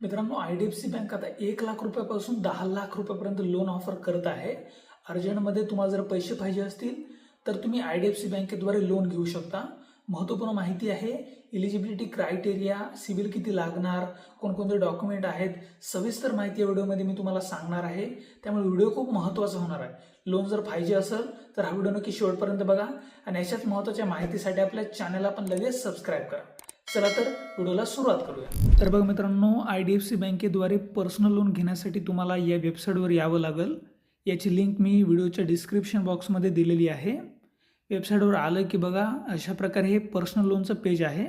मित्रांनो, IDFC bank आता 1,00,000 रुपयापासून 10,00,000 रुपयापर्यंत लोन ऑफर करत आहे. अर्जंटमध्ये तुम्हाला जर पैसे पाहिजे असतील तर तुम्ही IDFC बँकेद्वारे लोन घेऊ शकता. महत्त्वपूर्ण माहिती आहे. एलिजिबिलिटी क्रायटेरिया, सिबिल किती लागणार, कोणकोणते डॉक्युमेंट आहेत, सविस्तर माहिती या व्हिडिओमध्ये मी तुम्हाला सांगणार आहे. त्यामुळे व्हिडिओ खूप महत्त्वाचा होणार आहे. लोन जर पाहिजे असेल तर हा व्हिडिओ नक्की शेवटपर्यंत बघा आणि अशाच महत्त्वाच्या माहितीसाठी आपल्या चॅनलला पण लगेच सबस्क्राईब करा. चला तर व्हिडिओला सुरुवात करूया. तर बघा मित्रांनो, IDFC बँकेद्वारे पर्सनल लोन घेण्यासाठी तुम्हाला या वेबसाईटवर यावं लागेल. याची लिंक मी व्हिडिओच्या डिस्क्रिप्शन बॉक्समध्ये दिलेली आहे. वेबसाईटवर आलं की बघा अशा प्रकारे हे पर्सनल लोनचं पेज आहे.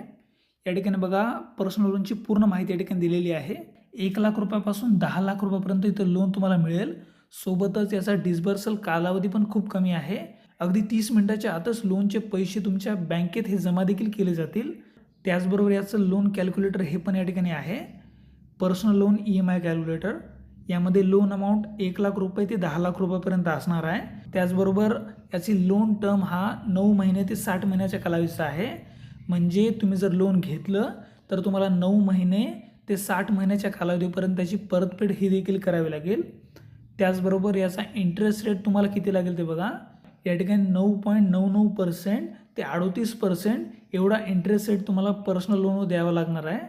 या ठिकाणी बघा पर्सनल लोनची पूर्ण माहिती या ठिकाणी दिलेली आहे. 1,00,000 रुपयापासून 10,00,000 रुपयापर्यंत इथं लोन तुम्हाला मिळेल. सोबतच याचा डिस्बर्सल कालावधी पण खूप कमी आहे. अगदी 30 मिनिटाच्या आतच लोनचे पैसे तुमच्या बँकेत हे जमा देखील केले जातील. त्याचबरोबर याचं लोन कॅल्क्युलेटर हे पण या ठिकाणी आहे. Personal loan EMI calculator. यामध्ये लोन अमाऊंट 1,00,000 रुपये ते 10,00,000 रुपयापर्यंत असणार आहे. त्याचबरोबर याची लोन टर्म हा 9 महिने ते 60 महिन्याच्या कालावधीचा आहे. म्हणजे तुम्ही जर लोन घेतलं तर तुम्हाला 9 महिने ते 60 महिन्याच्या कालावधीपर्यंत त्याची परतफेड ही देखील करावी लागेल. त्याचबरोबर याचा इंटरेस्ट रेट तुम्हाला किती लागेल ते बघा. या ठिकाणी 9.99% ते 38% एवढा इंटरेस्ट रेट तुम्हाला पर्सनल लोनवर द्यावा लागणार आहे.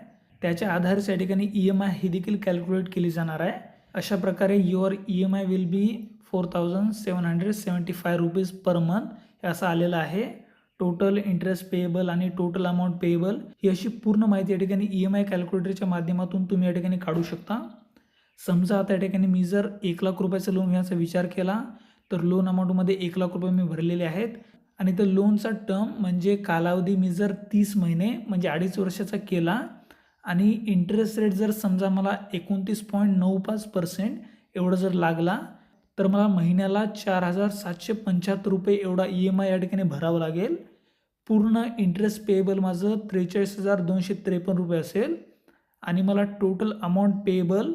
त्याच्या आधारे या ठिकाणी EMI ही देखील कॅल्क्युलेट केली जाणार आहे. अशा प्रकारे your EMI will be 4,775 rupees per month हे असं आलेलं आहे. टोटल इंटरेस्ट पेएबल आणि टोटल अमाऊंट पेएबल ही अशी पूर्ण माहिती या ठिकाणी EMI कॅल्क्युलेटरच्या माध्यमातून तुम्ही या ठिकाणी काढू शकता. समजा आता या ठिकाणी मी जर 1,00,000 रुपयाचं लोन घ्यायचा विचार केला तर लोन अमाऊंटमध्ये 1,00,000 रुपये मी भरलेले आहेत आणि तर लोनचा टर्म म्हणजे कालावधी मी जर 30 महिने म्हणजे 2.5 वर्षाचा केला आणि इंटरेस्ट रेट जर समजा मला 29.95% एवढं जर लागला तर मला महिन्याला 4,775 रुपये एवढा EMI या ठिकाणी भरावं लागेल. पूर्ण इंटरेस्ट पेएबल माझं 43,253 रुपये असेल आणि मला टोटल अमाऊंट पेएबल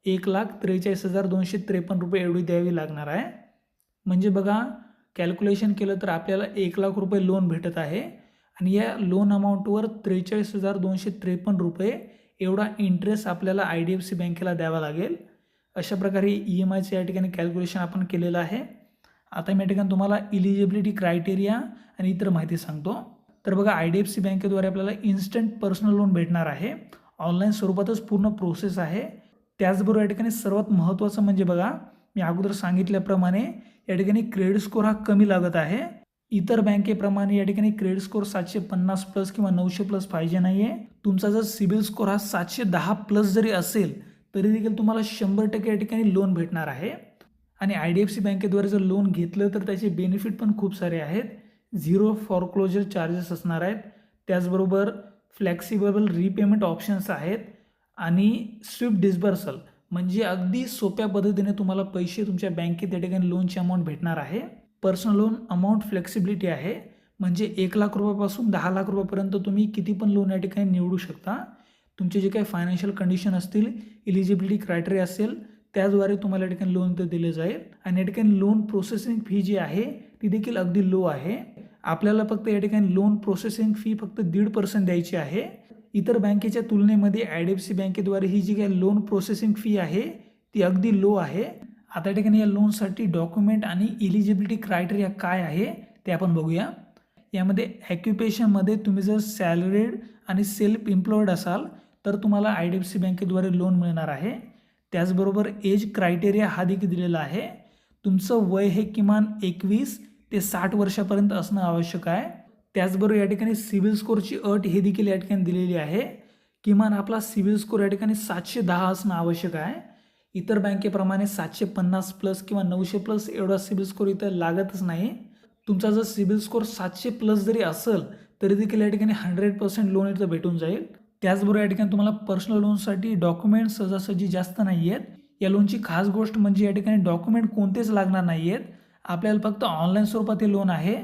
1,43,253 रुपये एवढी द्यावी लागणार आहे. म्हणजे बघा कॅल्क्युलेशन केलं तर आपल्याला 1,00,000 रुपये लोन भेटत आहे आणि या लोन अमाऊंटवर 43,253 रुपये एवढा इंटरेस्ट आपल्याला IDFC बँकेला द्यावा लागेल. अशा प्रकारे EMIचं या ठिकाणी कॅल्क्युलेशन आपण केलेलं आहे. आता मी या ठिकाणी तुम्हाला इलिजिबिलिटी क्रायटेरिया आणि इतर माहिती सांगतो. तर बघा IDFC बँकेद्वारे आपल्याला इन्स्टंट पर्सनल लोन भेटणार आहे. ऑनलाईन स्वरूपातच पूर्ण प्रोसेस आहे. त्याचबरोबर या ठिकाणी सर्वात महत्त्वाचं म्हणजे बघा मी अगोदर सांगितल्याप्रमाणे या ठिकाणी क्रेडिट स्कोर हा कमी लागत आहे. इतर बँकेप्रमाणे या ठिकाणी क्रेडिट स्कोर 750 प्लस किंवा 900 प्लस पाहिजे नाही आहे. तुमचा जर सिबिल स्कोर हा 710 प्लस जरी असेल तरी देखील तुम्हाला 100% या ठिकाणी लोन भेटणार आहे. आणि IDFC बँकेद्वारे जर लोन घेतलं तर त्याचे बेनिफिट पण खूप सारे आहेत. 0 फॉरक्लोजर चार्जेस असणार आहेत. त्याचबरोबर फ्लेक्सिबल रीपेमेंट ऑप्शन्स आहेत आणि स्विफ्ट डिस्बर्सल म्हणजे अगदी सोप्या पद्धतीने तुम्हाला पैसे तुमच्या बँकेत या ठिकाणी लोनची अमाऊंट भेटणार आहे. पर्सनल लोन अमाऊंट फ्लेक्सिबिलिटी आहे म्हणजे 1,00,000 रुपयापासून 10,00,000 रुपयापर्यंत तुम्ही किती पण लोन या ठिकाणी निवडू शकता. तुमचे जे काही फायनान्शियल कंडिशन असतील, इलिजिबिलिटी क्रायटेरिया असेल त्याद्वारे तुम्हाला या ठिकाणी लोन ते दिले जाईल. आणि या ठिकाणी लोन प्रोसेसिंग फी जी आहे ती देखील अगदी लो आहे. आपल्याला फक्त या ठिकाणी लोन प्रोसेसिंग फी फक्त 1.5% द्यायची आहे. इतर बँकेच्या तुलनेमध्ये IDFC बँकेद्वारे ही जी काही लोन प्रोसेसिंग फी आहे ती अगदी लो आहे. आता या ठिकाणी या लोनसाठी डॉक्युमेंट आणि इलिजिबिलिटी क्रायटेरिया काय आहे ते आपण बघूया. यामध्ये ॲक्युपेशनमध्ये तुम्ही जर सॅलरीड आणि सेल्फ एम्प्लॉईड असाल तर तुम्हाला IDFC बँकेद्वारे लोन मिळणार आहे. त्याचबरोबर एज क्रायटेरिया हा देखील दिलेला आहे. तुमचं वय हे किमान 21 ते 60 वर्षापर्यंत असणं आवश्यक आहे. त्याचबरोबर या ठिकाणी सिबिल स्कोअरची अट हे देखील या ठिकाणी दिलेली आहे. किमान आपला सिबिल स्कोअर या ठिकाणी 710 असणं आवश्यक आहे. इतर बँकेप्रमाणे 750 प्लस किंवा 900 प्लस एवढा सिबिल स्कोअर इथं लागतच नाही. तुमचा जर सिबिल स्कोअर 700 प्लस जरी असेल तरी देखील या ठिकाणी 100% लोन इथं भेटून जाईल. त्याचबरोबर या ठिकाणी तुम्हाला पर्सनल लोनसाठी डॉक्युमेंट सहजासहजी जास्त नाही आहेत. या लोनची खास गोष्ट म्हणजे या ठिकाणी डॉक्युमेंट कोणतेच लागणार नाही आहेत. आपल्याला फक्त ऑनलाईन स्वरूपात हे लोन आहे.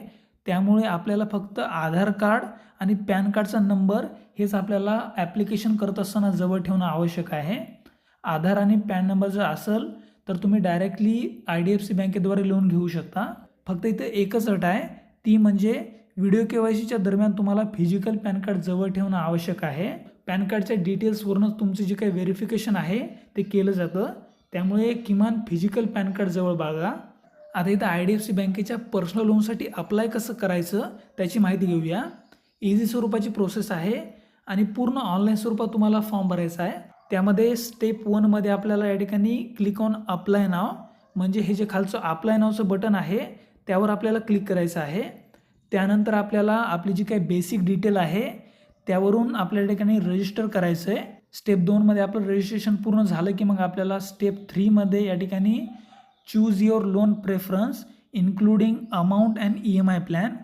त्यामुळे आपल्याला फक्त आधार कार्ड आणि पॅन कार्डचा नंबर हेच आपल्याला ॲप्लिकेशन करत असताना जवळ ठेवणं आवश्यक आहे. आधार आणि पॅन नंबर जर असेल तर तुम्ही डायरेक्टली IDFC बँकेद्वारे लोन घेऊ शकता. फक्त इथे एकच अट आहे ती म्हणजे व्हिडिओ KYCच्या दरम्यान तुम्हाला फिजिकल पॅन कार्ड जवळ ठेवणं आवश्यक आहे. पॅन कार्डच्या डिटेल्सवरूनच तुमचं जे काही व्हेरिफिकेशन आहे ते केलं जातं. त्यामुळे किमान फिजिकल पॅन कार्ड जवळ बाळगा. आता इथं IDFC बँकेच्या पर्सनल लोनसाठी अप्लाय कसं करायचं त्याची माहिती घेऊया. इझी स्वरूपाची प्रोसेस आहे आणि पूर्ण ऑनलाईन स्वरूपात तुम्हाला फॉर्म भरायचा आहे. त्यामध्ये स्टेप 1मध्ये आपल्याला या ठिकाणी क्लिक ऑन अप्लाय नाव, म्हणजे हे जे खालचं अप्लाय नावचं बटन आहे त्यावर आपल्याला क्लिक करायचं आहे. त्यानंतर आपल्याला आपली जी काही बेसिक डिटेल आहे त्यावरून आपल्या ठिकाणी रजिस्टर करायचं आहे. स्टेप 2मध्ये आपलं रजिस्ट्रेशन पूर्ण झालं की मग आपल्याला स्टेप 3मध्ये या ठिकाणी choose your loan preference including amount and EMI plan,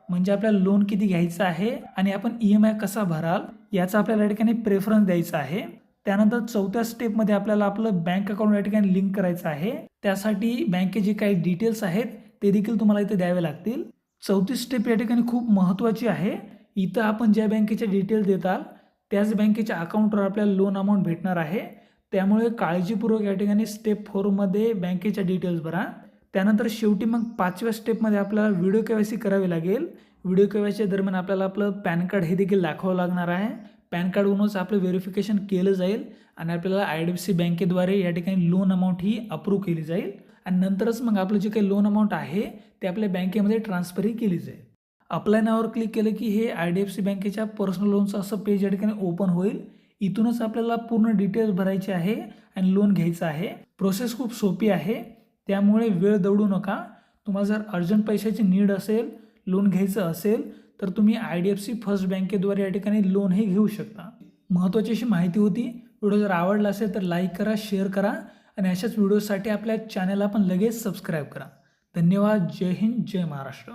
म्हणजे आपल्याला लोन किती घ्यायचं आहे आणि आपण EMI कसा भराल याचा आपल्याला या ठिकाणी प्रेफरन्स द्यायचा आहे. त्यानंतर 4थ्या स्टेपमध्ये आपल्याला आपलं बँक अकाउंट या ठिकाणी लिंक करायचं आहे. त्यासाठी बँकेचे काही डिटेल्स आहेत ते देखील तुम्हाला इथे द्यावे लागतील. 4थी स्टेप या ठिकाणी खूप महत्त्वाची आहे. इथं आपण ज्या बँकेचे डिटेल्स देताल त्याच बँकेच्या अकाउंटवर आपल्याला लोन अमाऊंट भेटणार आहे. त्यामुळे काळजीपूर्वक या ठिकाणी स्टेप 4मध्ये बँकेच्या डिटेल्स भरा. त्यानंतर शेवटी मग 5व्या स्टेपमध्ये आपल्याला व्हिडिओ KYC करावी लागेल. व्हिडिओ KYC दरम्यान आपल्याला आपलं पॅन कार्ड हे देखील दाखवावं लागणार आहे. पॅन कार्डवरूनच आपलं व्हेरिफिकेशन केलं जाईल आणि आपल्याला IDFC बँकेद्वारे या ठिकाणी लोन अमाऊंट ही अप्रूव्ह केली जाईल आणि नंतरच मग आपलं जे काही लोन अमाऊंट आहे ते आपल्या बँकेमध्ये ट्रान्सफरही केली जाईल. अप्लाय नावावर क्लिक केलं की हे IDFC बँकेच्या पर्सनल लोनचं असं पेज या ठिकाणी ओपन होईल. इथूनच आपल्याला पूर्ण डिटेल्स भरायचे आहे आणि लोन घ्यायचं आहे. प्रोसेस खूप सोपी आहे, त्यामुळे वेळ दवडू नका. तुम्हाला जर अर्जंट पैशाची नीड असेल, लोन घ्यायचं असेल तर तुम्ही IDFC फर्स्ट बँकेद्वारे या ठिकाणी लोन हे घेऊ शकता. महत्त्वाची अशी माहिती होती. व्हिडिओ जर आवडला असेल तर लाईक करा, शेअर करा आणि अशाच व्हिडिओसाठी आपल्या चॅनलला पण लगेच सबस्क्राईब करा. धन्यवाद. जय हिंद, जय महाराष्ट्र.